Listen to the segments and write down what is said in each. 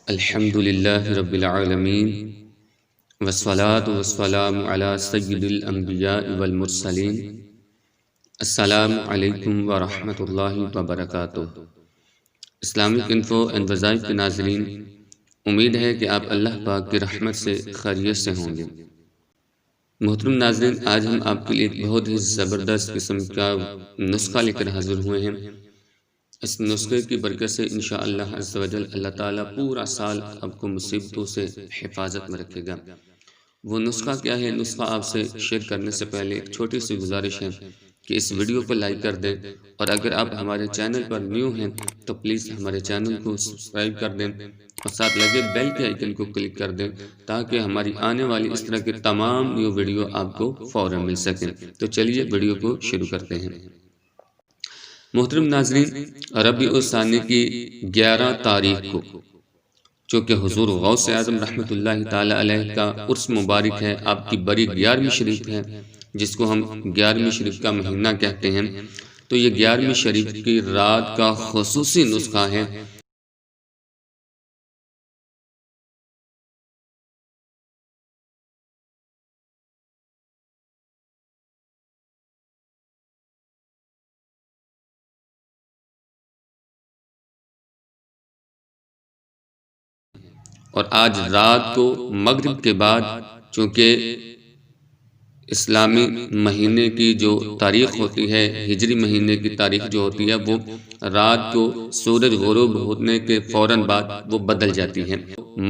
الحمد للہ رب العالمین والصلاة والسلام علی سید الانبیاء والمرسلین۔ السلام علیکم ورحمۃ اللہ وبرکاتہ۔ اسلامک انفو اینڈ وظائف کے ناظرین، امید ہے کہ آپ اللہ پاک کی رحمت سے خیریت سے ہوں گے۔ محترم ناظرین، آج ہم آپ کے لیے ایک بہت ہی زبردست قسم کا نسخہ لے کر حاضر ہوئے ہیں۔ اس نسخے کی برکت سے انشاءاللہ عز و جل اللہ تعالیٰ پورا سال آپ کو مصیبتوں سے حفاظت میں رکھے گا۔ وہ نسخہ کیا ہے؟ نسخہ آپ سے شیئر کرنے سے پہلے ایک چھوٹی سی گزارش ہے کہ اس ویڈیو کو لائک کر دیں، اور اگر آپ ہمارے چینل پر نیو ہیں تو پلیز ہمارے چینل کو سبسکرائب کر دیں اور ساتھ لگے بیل کے آئیکن کو کلک کر دیں تاکہ ہماری آنے والی اس طرح کے تمام نیو ویڈیو آپ کو فوراً مل سکیں۔ تو چلیے ویڈیو کو شروع کرتے ہیں۔ محترم ناظرین، ربیع الثانی کی 11 تاریخ کو، چونکہ حضور غوث اعظم رحمۃ اللہ تعالی علیہ کا عرس مبارک ہے، آپ کی بڑی 11ویں شریف ہے، جس کو ہم 11ویں شریف کا مہینہ کہتے ہیں، تو یہ 11ویں شریف کی رات کا خصوصی نسخہ ہے۔ اور آج رات کو مغرب کے بعد، چونکہ اسلامی مہینے کی جو تاریخ ہوتی ہے، ہجری مہینے کی تاریخ جو ہوتی ہے، وہ رات کو سورج غروب ہونے کے فوراً بعد وہ بدل جاتی ہے۔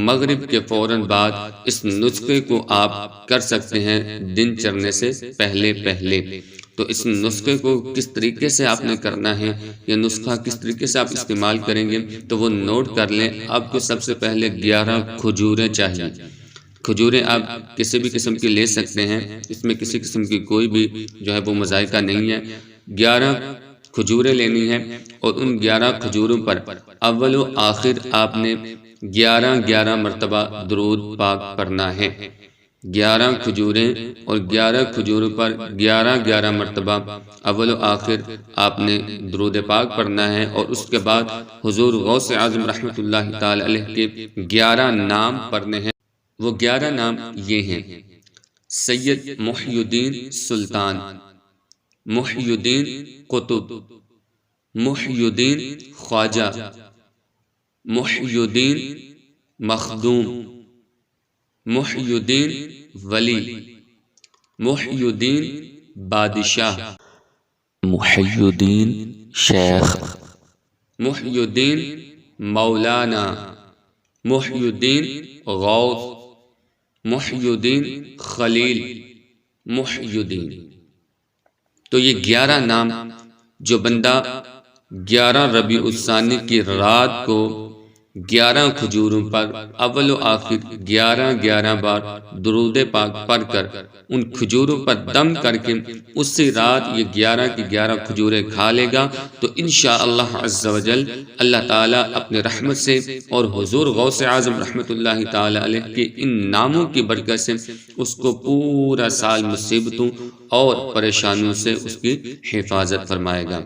مغرب کے فوراً بعد اس نسخے کو آپ کر سکتے ہیں دن چڑھنے سے پہلے پہلے۔ تو اس نسخے کو کس طریقے سے آپ نے کرنا ہے، یہ نسخہ کس طریقے سے آپ استعمال کریں گے، تو وہ نوٹ کر لیں۔ آپ کو سب سے پہلے 11 کھجوریں چاہیے۔ کھجوریں آپ کسی بھی قسم کی لے سکتے ہیں، اس میں کسی قسم کی کوئی بھی جو ہے وہ مذائقہ نہیں ہے۔ 11 کھجوریں لینی ہیں، اور ان 11 کھجوروں پر اول و آخر آپ نے 11 مرتبہ درود پاک پڑھنا ہے۔ 11 کھجوریں اور 11 کھجوروں پر 11 مرتبہ اول و آخر آپ نے درود پاک پڑھنا ہے، اور اس کے بعد حضور غوث اعظم رحمۃ اللہ تعالی علیہ کے 11 نام پڑھنے ہیں۔ وہ 11 نام یہ ہیں: سید محی الدین سلطان، محی الدین قطب، محی الدین خواجہ، محی الدین مخدوم، محی الدین ولی، محی الدین بادشاہ، محی الدین شیخ، محی الدین مولانا، محی الدین غوث، محی الدین خلیل، محی الدین۔ تو یہ 11 نام جو بندہ 11 ربیع الثانی کی رات کو 11 کھجوروں پر اول و آخر 11 بار درود پاک پڑھ کر ان کھجوروں پر دم کر کے اسی رات یہ 11 کی 11 کھجوریں کھا لے گا، تو انشاءاللہ عز و جل اللہ تعالیٰ اپنے رحمت سے اور حضور غوث اعظم رحمت اللہ تعالی علیہ کے ان ناموں کی برکت سے اس کو پورا سال مصیبتوں اور پریشانیوں سے اس کی حفاظت فرمائے گا۔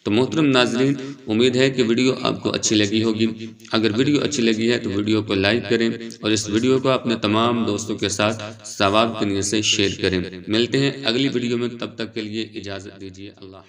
تو محترم ناظرین، امید ہے کہ ویڈیو آپ کو اچھی لگی ہوگی۔ اگر ویڈیو اچھی لگی ہے تو ویڈیو کو لائک کریں، اور اس ویڈیو کو اپنے تمام دوستوں کے ساتھ ثواب کی نیت سے شیئر کریں۔ ملتے ہیں اگلی ویڈیو میں، تب تک کے لیے اجازت دیجیے۔ اللہ